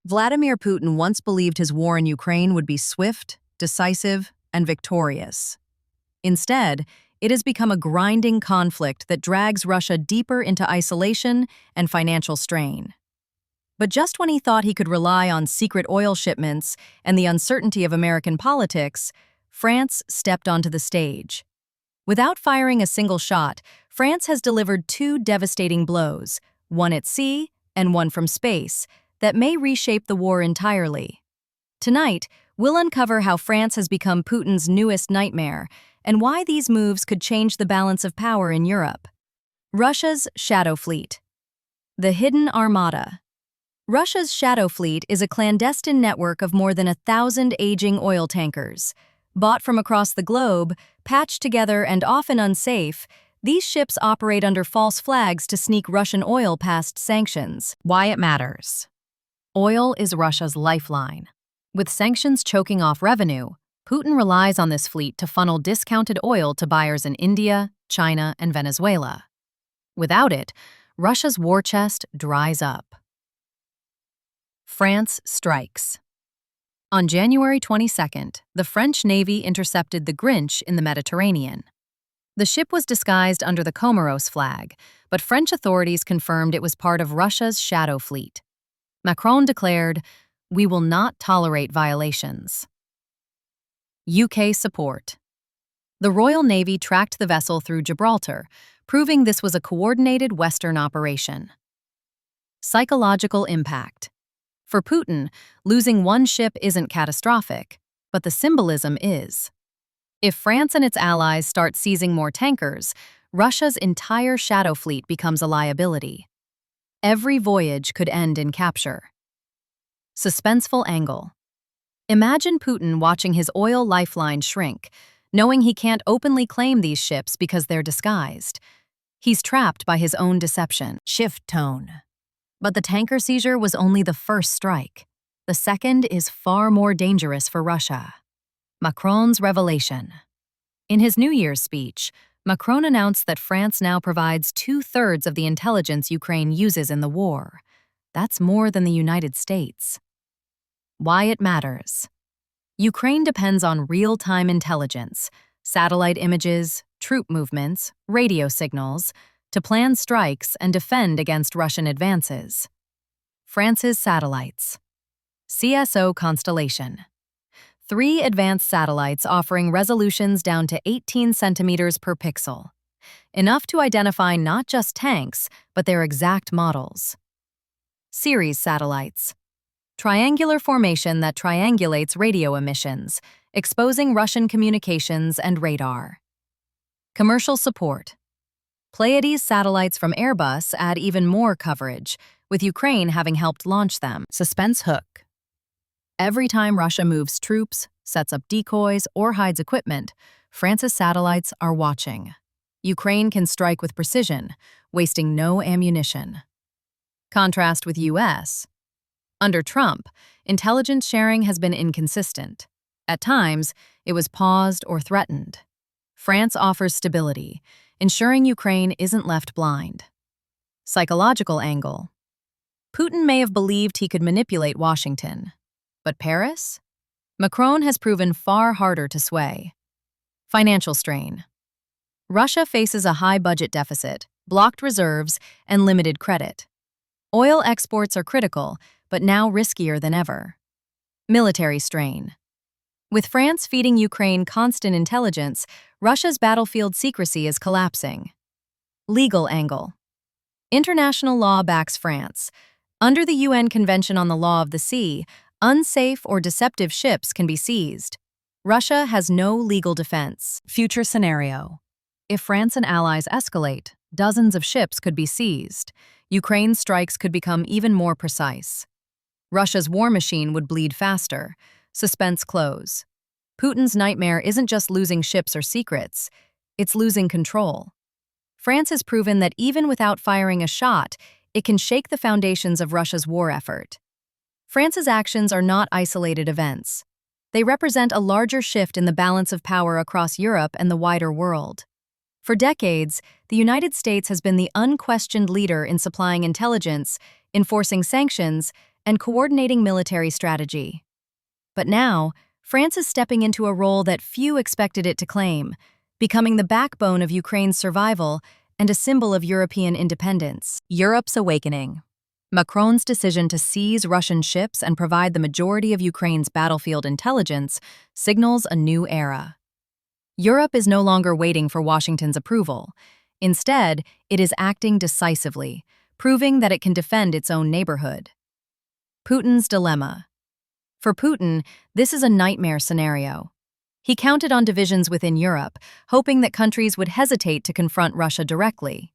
Vladimir Putin once believed his war in Ukraine would be swift, decisive, and victorious. Instead, it has become a grinding conflict that drags Russia deeper into isolation and financial strain. But just when he thought he could rely on secret oil shipments and the uncertainty of American politics, France stepped onto the stage. Without firing a single shot, France has delivered two devastating blows, one at sea and one from space, that may reshape the war entirely. Tonight, we'll uncover how France has become Putin's newest nightmare and why these moves could change the balance of power in Europe. Russia's Shadow Fleet. The Hidden Armada. Russia's Shadow Fleet is a clandestine network of more than 1,000 aging oil tankers. Bought from across the globe, patched together and often unsafe, these ships operate under false flags to sneak Russian oil past sanctions. Why it matters. Oil is Russia's lifeline. With sanctions choking off revenue, Putin relies on this fleet to funnel discounted oil to buyers in India, China, and Venezuela. Without it, Russia's war chest dries up. France strikes. On January 22nd, the French Navy intercepted the Grinch in the Mediterranean. The ship was disguised under the Comoros flag, but French authorities confirmed it was part of Russia's Shadow Fleet. Macron declared, "We will not tolerate violations." UK support. The Royal Navy tracked the vessel through Gibraltar, proving this was a coordinated Western operation. Psychological impact. For Putin, losing one ship isn't catastrophic, but the symbolism is. If France and its allies start seizing more tankers, Russia's entire Shadow Fleet becomes a liability. Every voyage could end in capture. Suspenseful angle. Imagine Putin watching his oil lifeline shrink, knowing he can't openly claim these ships because they're disguised. He's trapped by his own deception. Shift tone. But the tanker seizure was only the first strike. The second is far more dangerous for Russia. Macron's revelation. In his New Year's speech, Macron announced that France now provides 2/3 of the intelligence Ukraine uses in the war. That's more than the United States. Why it matters. Ukraine depends on real-time intelligence, satellite images, troop movements, radio signals, to plan strikes and defend against Russian advances. France's satellites. CSO constellation. 3 advanced satellites offering resolutions down to 18 centimeters per pixel. Enough to identify not just tanks, but their exact models. Ceres satellites. Triangular formation that triangulates radio emissions, exposing Russian communications and radar. Commercial support. Pleiades satellites from Airbus add even more coverage, with Ukraine having helped launch them. Suspense hook. Every time Russia moves troops, sets up decoys, or hides equipment, France's satellites are watching. Ukraine can strike with precision, wasting no ammunition. Contrast with US. Under Trump, intelligence sharing has been inconsistent. At times, it was paused or threatened. France offers stability, ensuring Ukraine isn't left blind. Psychological angle. Putin may have believed he could manipulate Washington. But Paris? Macron has proven far harder to sway. Financial strain. Russia faces a high budget deficit, blocked reserves, and limited credit. Oil exports are critical, but now riskier than ever. Military strain. With France feeding Ukraine constant intelligence, Russia's battlefield secrecy is collapsing. Legal angle. International law backs France. Under the UN Convention on the Law of the Sea, unsafe or deceptive ships can be seized. Russia has no legal defense. Future scenario. If France and allies escalate, dozens of ships could be seized. Ukraine's strikes could become even more precise. Russia's war machine would bleed faster. Suspense close. Putin's nightmare isn't just losing ships or secrets, it's losing control. France has proven that even without firing a shot, it can shake the foundations of Russia's war effort. France's actions are not isolated events. They represent a larger shift in the balance of power across Europe and the wider world. For decades, the United States has been the unquestioned leader in supplying intelligence, enforcing sanctions, and coordinating military strategy. But now, France is stepping into a role that few expected it to claim, becoming the backbone of Ukraine's survival and a symbol of European independence. Europe's awakening. Macron's decision to seize Russian ships and provide the majority of Ukraine's battlefield intelligence signals a new era. Europe is no longer waiting for Washington's approval. Instead, it is acting decisively, proving that it can defend its own neighborhood. Putin's dilemma. For Putin, this is a nightmare scenario. He counted on divisions within Europe, hoping that countries would hesitate to confront Russia directly.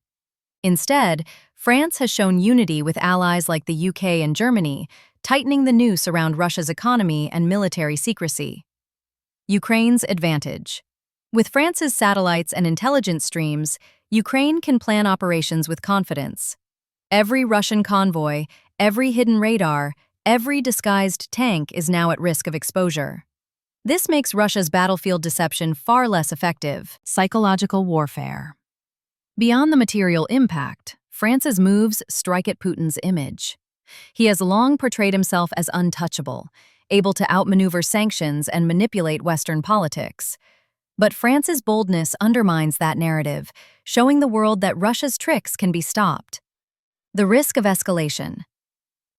Instead, France has shown unity with allies like the UK and Germany, tightening the noose around Russia's economy and military secrecy. Ukraine's advantage. With France's satellites and intelligence streams, Ukraine can plan operations with confidence. Every Russian convoy, every hidden radar, every disguised tank is now at risk of exposure. This makes Russia's battlefield deception far less effective. Psychological warfare. Beyond the material impact, France's moves strike at Putin's image. He has long portrayed himself as untouchable, able to outmaneuver sanctions and manipulate Western politics. But France's boldness undermines that narrative, showing the world that Russia's tricks can be stopped. The risk of escalation.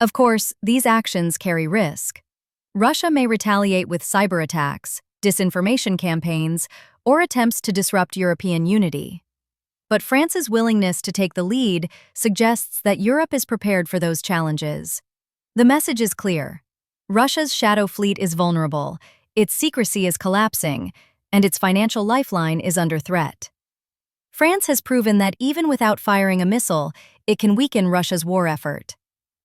Of course, these actions carry risk. Russia may retaliate with cyber attacks, disinformation campaigns, or attempts to disrupt European unity. But France's willingness to take the lead suggests that Europe is prepared for those challenges. The message is clear. Russia's shadow fleet is vulnerable, its secrecy is collapsing, and its financial lifeline is under threat. France has proven that even without firing a missile, it can weaken Russia's war effort.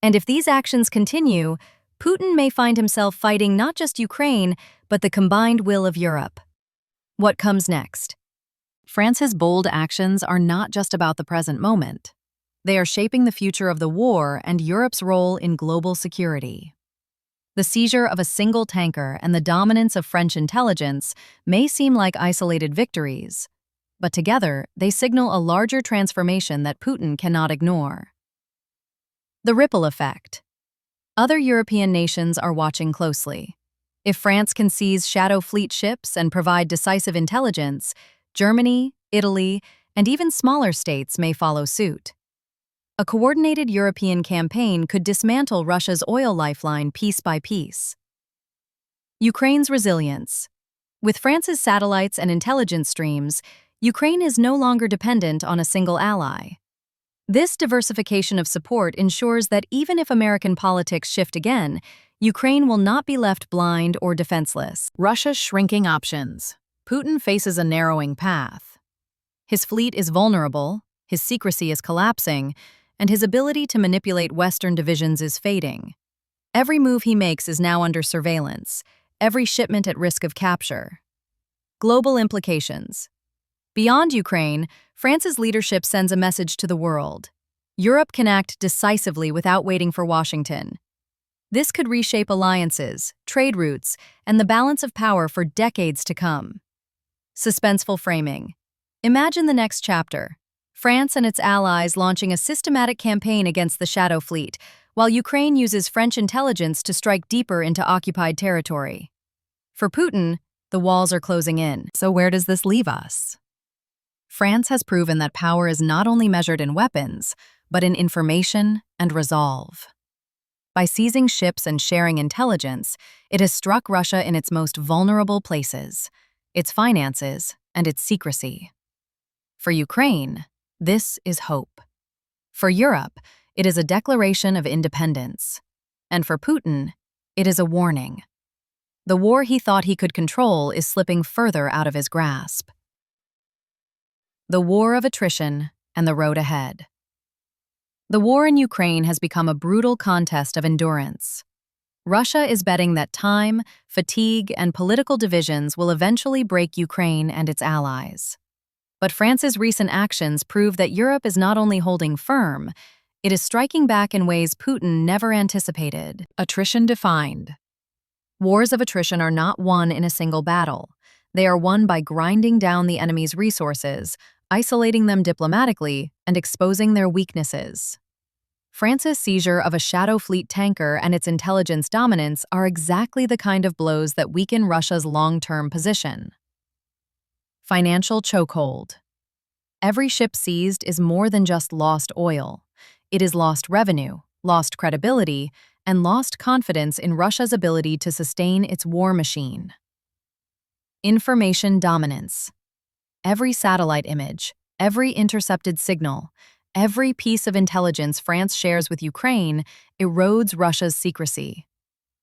And if these actions continue, Putin may find himself fighting not just Ukraine, but the combined will of Europe. What comes next? France's bold actions are not just about the present moment. They are shaping the future of the war and Europe's role in global security. The seizure of a single tanker and the dominance of French intelligence may seem like isolated victories, but together they signal a larger transformation that Putin cannot ignore. The ripple effect. Other European nations are watching closely. If France can seize shadow fleet ships and provide decisive intelligence, Germany, Italy, and even smaller states may follow suit. A coordinated European campaign could dismantle Russia's oil lifeline piece by piece. Ukraine's resilience. With France's satellites and intelligence streams, Ukraine is no longer dependent on a single ally. This diversification of support ensures that even if American politics shift again, Ukraine will not be left blind or defenseless. Russia's shrinking options. Putin faces a narrowing path. His fleet is vulnerable, his secrecy is collapsing, and his ability to manipulate Western divisions is fading. Every move he makes is now under surveillance, every shipment at risk of capture. Global implications. Beyond Ukraine, France's leadership sends a message to the world. Europe can act decisively without waiting for Washington. This could reshape alliances, trade routes, and the balance of power for decades to come. Suspenseful framing. Imagine the next chapter. France and its allies launching a systematic campaign against the shadow fleet, while Ukraine uses French intelligence to strike deeper into occupied territory. For Putin, the walls are closing in. So where does this leave us? France has proven that power is not only measured in weapons, but in information and resolve. By seizing ships and sharing intelligence, it has struck Russia in its most vulnerable places, its finances, and its secrecy. For Ukraine, this is hope. For Europe, it is a declaration of independence. And for Putin, it is a warning. The war he thought he could control is slipping further out of his grasp. The war of attrition and the road ahead. The war in Ukraine has become a brutal contest of endurance. Russia is betting that time, fatigue, and political divisions will eventually break Ukraine and its allies. But France's recent actions prove that Europe is not only holding firm, it is striking back in ways Putin never anticipated. Attrition defined. Wars of attrition are not won in a single battle. They are won by grinding down the enemy's resources, isolating them diplomatically, and exposing their weaknesses. France's seizure of a Shadow Fleet tanker and its intelligence dominance are exactly the kind of blows that weaken Russia's long-term position. Financial chokehold. Every ship seized is more than just lost oil. It is lost revenue, lost credibility, and lost confidence in Russia's ability to sustain its war machine. Information dominance. Every satellite image, every intercepted signal, every piece of intelligence France shares with Ukraine erodes Russia's secrecy.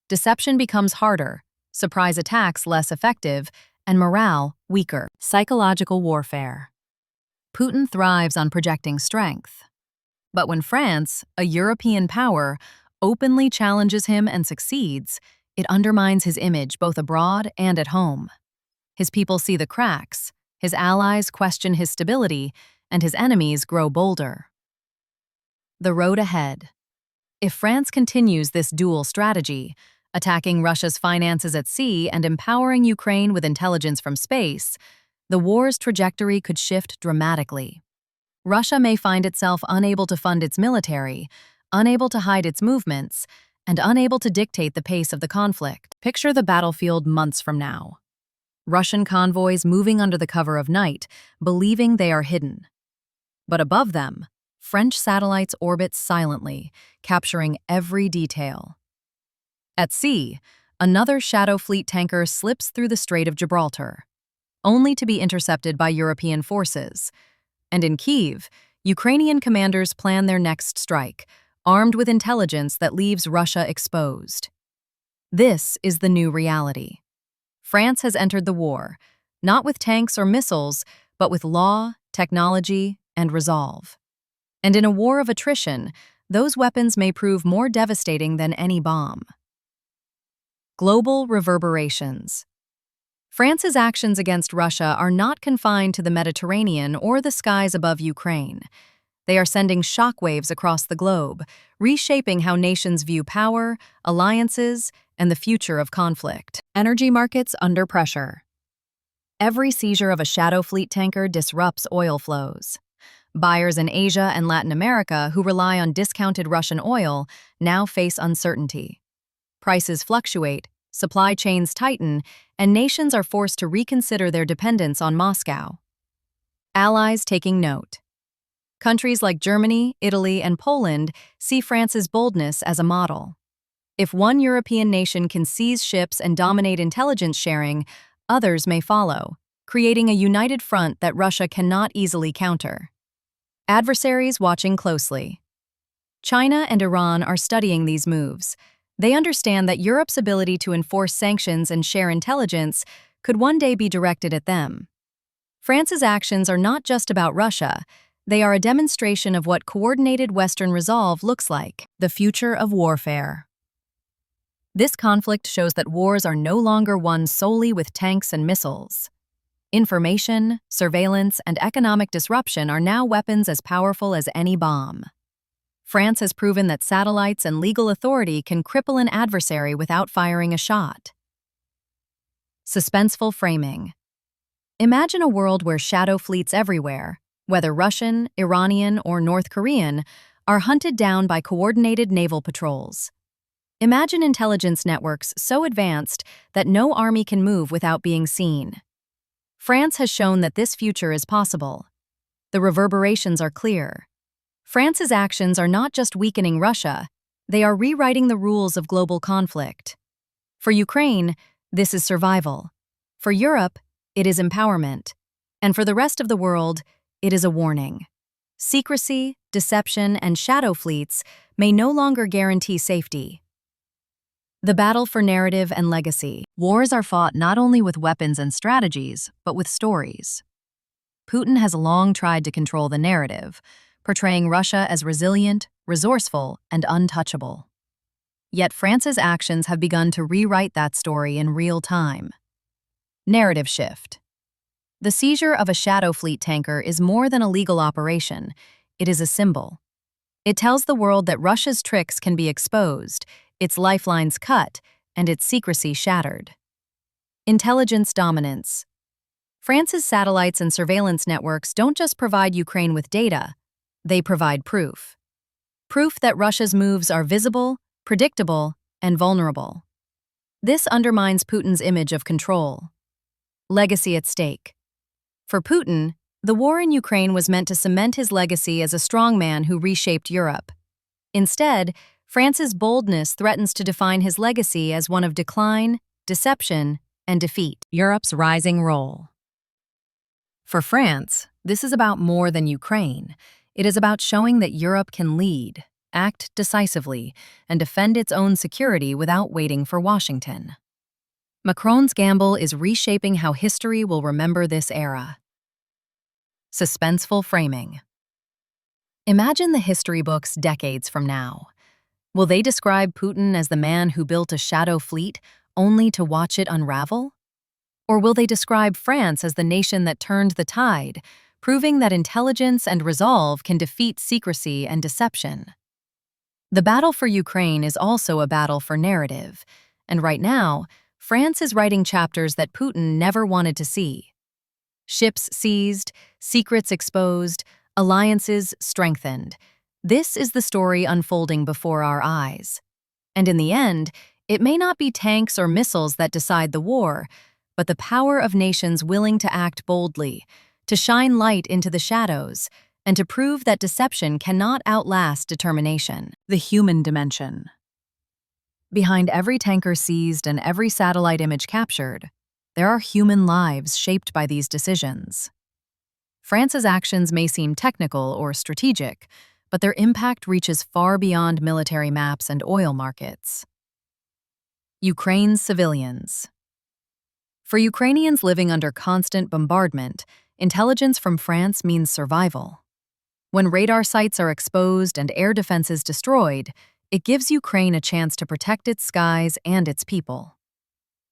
Deception becomes harder, surprise attacks less effective, and morale weaker. Psychological warfare. Putin thrives on projecting strength. But when France, a European power, openly challenges him and succeeds, it undermines his image both abroad and at home. His people see the cracks, his allies question his stability, and his enemies grow bolder. The road ahead. If France continues this dual strategy, attacking Russia's finances at sea and empowering Ukraine with intelligence from space, the war's trajectory could shift dramatically. Russia may find itself unable to fund its military, unable to hide its movements, and unable to dictate the pace of the conflict. Picture the battlefield months from now. Russian convoys moving under the cover of night, believing they are hidden. But above them, French satellites orbit silently, capturing every detail. At sea, another Shadow Fleet tanker slips through the Strait of Gibraltar, only to be intercepted by European forces. And in Kyiv, Ukrainian commanders plan their next strike, armed with intelligence that leaves Russia exposed. This is the new reality. France has entered the war, not with tanks or missiles, but with law, technology, and resolve. And in a war of attrition, those weapons may prove more devastating than any bomb. Global reverberations. France's actions against Russia are not confined to the Mediterranean or the skies above Ukraine. They are sending shockwaves across the globe, reshaping how nations view power, alliances, and the future of conflict. Energy markets under pressure. Every seizure of a Shadow Fleet tanker disrupts oil flows. Buyers in Asia and Latin America who rely on discounted Russian oil now face uncertainty. Prices fluctuate, supply chains tighten, and nations are forced to reconsider their dependence on Moscow. Allies taking note. Countries like Germany, Italy, and Poland see France's boldness as a model. If one European nation can seize ships and dominate intelligence sharing, others may follow, creating a united front that Russia cannot easily counter. Adversaries watching closely. China and Iran are studying these moves. They understand that Europe's ability to enforce sanctions and share intelligence could one day be directed at them. France's actions are not just about Russia. They are a demonstration of what coordinated Western resolve looks like. The future of warfare. This conflict shows that wars are no longer won solely with tanks and missiles. Information, surveillance, and economic disruption are now weapons as powerful as any bomb. France has proven that satellites and legal authority can cripple an adversary without firing a shot. Suspenseful framing. Imagine a world where shadow fleets everywhere, whether Russian, Iranian, or North Korean, are hunted down by coordinated naval patrols. Imagine intelligence networks so advanced that no army can move without being seen. France has shown that this future is possible. The reverberations are clear. France's actions are not just weakening Russia, they are rewriting the rules of global conflict. For Ukraine, this is survival. For Europe, it is empowerment. And for the rest of the world, it is a warning. Secrecy, deception, and shadow fleets may no longer guarantee safety. The battle for narrative and legacy. Wars are fought not only with weapons and strategies, but with stories. Putin has long tried to control the narrative, portraying Russia as resilient, resourceful, and untouchable. Yet France's actions have begun to rewrite that story in real time. Narrative shift. The seizure of a Shadow Fleet tanker is more than a legal operation, it is a symbol. It tells the world that Russia's tricks can be exposed, its lifelines cut, and its secrecy shattered. Intelligence dominance. France's satellites and surveillance networks don't just provide Ukraine with data, they provide proof. proof that Russia's moves are visible, predictable, and vulnerable. This undermines Putin's image of control. Legacy at stake. For Putin, the war in Ukraine was meant to cement his legacy as a strongman who reshaped Europe. Instead, France's boldness threatens to define his legacy as one of decline, deception, and defeat. Europe's rising role. For France, this is about more than Ukraine. It is about showing that Europe can lead, act decisively, and defend its own security without waiting for Washington. Macron's gamble is reshaping how history will remember this era. Suspenseful framing. Imagine the history books decades from now. Will they describe Putin as the man who built a shadow fleet only to watch it unravel? Or will they describe France as the nation that turned the tide, proving that intelligence and resolve can defeat secrecy and deception? The battle for Ukraine is also a battle for narrative, and right now, France is writing chapters that Putin never wanted to see. Ships seized, secrets exposed, alliances strengthened. This is the story unfolding before our eyes. And in the end, it may not be tanks or missiles that decide the war, but the power of nations willing to act boldly, to shine light into the shadows, and to prove that deception cannot outlast determination. The human dimension. Behind every tanker seized and every satellite image captured, there are human lives shaped by these decisions. France's actions may seem technical or strategic, but their impact reaches far beyond military maps and oil markets. Ukraine's civilians. For Ukrainians living under constant bombardment, intelligence from France means survival. When radar sites are exposed and air defenses destroyed, it gives Ukraine a chance to protect its skies and its people.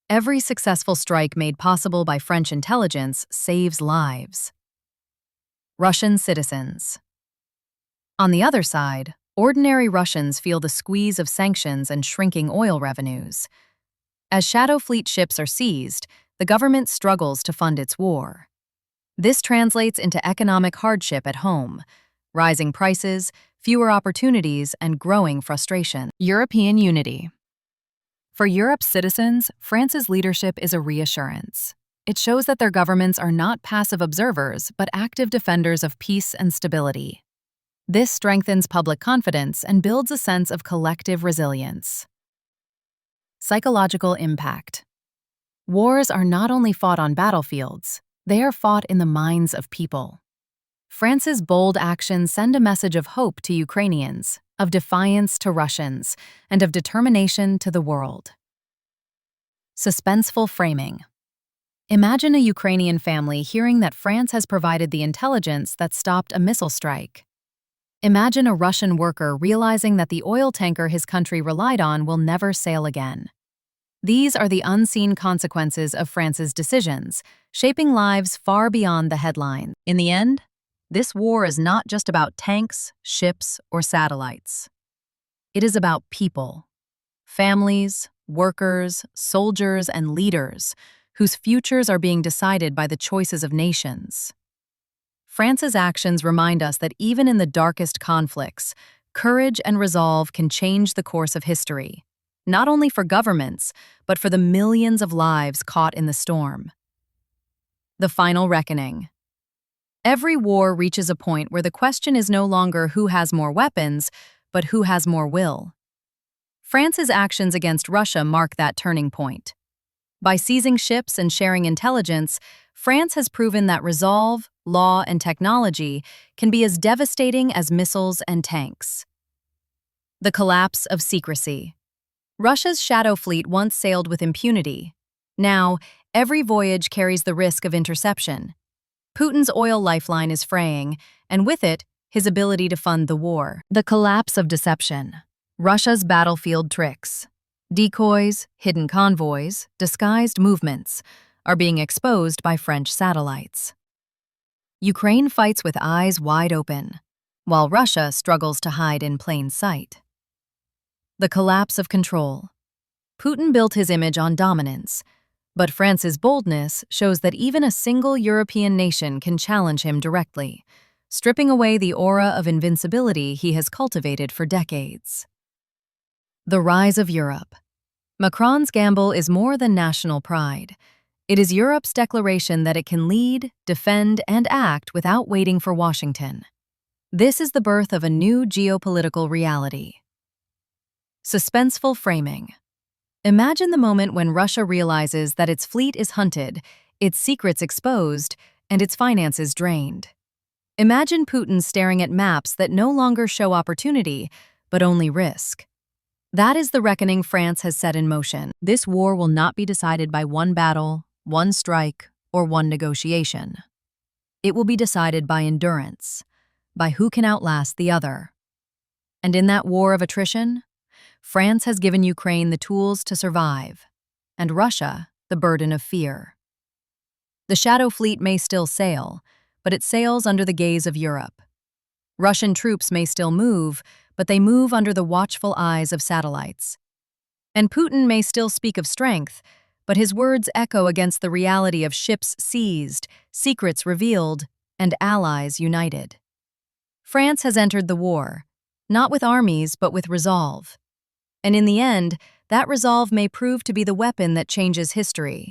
Every successful strike made possible by French intelligence saves lives. Russian citizens. On the other side, ordinary Russians feel the squeeze of sanctions and shrinking oil revenues. As shadow fleet ships are seized, the government struggles to fund its war. This translates into economic hardship at home, rising prices, fewer opportunities, and growing frustration. European unity. For Europe's citizens, France's leadership is a reassurance. It shows that their governments are not passive observers, but active defenders of peace and stability. This strengthens public confidence and builds a sense of collective resilience. Psychological impact. Wars are not only fought on battlefields, they are fought in the minds of people. France's bold actions send a message of hope to Ukrainians, of defiance to Russians, and of determination to the world. Suspenseful framing. Imagine a Ukrainian family hearing that France has provided the intelligence that stopped a missile strike. Imagine a Russian worker realizing that the oil tanker his country relied on will never sail again. These are the unseen consequences of France's decisions, shaping lives far beyond the headlines. In the end, this war is not just about tanks, ships, or satellites. It is about people, families, workers, soldiers, and leaders whose futures are being decided by the choices of nations. France's actions remind us that even in the darkest conflicts, courage and resolve can change the course of history, not only for governments, but for the millions of lives caught in the storm. The final reckoning. Every war reaches a point where the question is no longer who has more weapons, but who has more will. France's actions against Russia mark that turning point. By seizing ships and sharing intelligence, France has proven that resolve, law, and technology can be as devastating as missiles and tanks. The collapse of secrecy. Russia's shadow fleet once sailed with impunity. Now, every voyage carries the risk of interception. Putin's oil lifeline is fraying, and with it, his ability to fund the war. The collapse of deception. Russia's battlefield tricks. Decoys, hidden convoys, disguised movements are being exposed by French satellites. Ukraine fights with eyes wide open, while Russia struggles to hide in plain sight. The collapse of control. Putin built his image on dominance, but France's boldness shows that even a single European nation can challenge him directly. stripping away the aura of invincibility he has cultivated for decades. The rise of Europe. Macron's gamble is more than national pride. It is Europe's declaration that it can lead, defend, and act without waiting for Washington. This is the birth of a new geopolitical reality. Suspenseful framing. Imagine the moment when Russia realizes that its fleet is hunted, its secrets exposed, and its finances drained. Imagine Putin staring at maps that no longer show opportunity, but only risk. That is the reckoning France has set in motion. This war will not be decided by one battle, one strike, or one negotiation. It will be decided by endurance, by who can outlast the other. And in that war of attrition, France has given Ukraine the tools to survive, and Russia the burden of fear. The Shadow Fleet may still sail, but it sails under the gaze of Europe. Russian troops may still move, but they move under the watchful eyes of satellites. And Putin may still speak of strength, but his words echo against the reality of ships seized, secrets revealed, and allies united. France has entered the war, not with armies but with resolve. And in the end, that resolve may prove to be the weapon that changes history.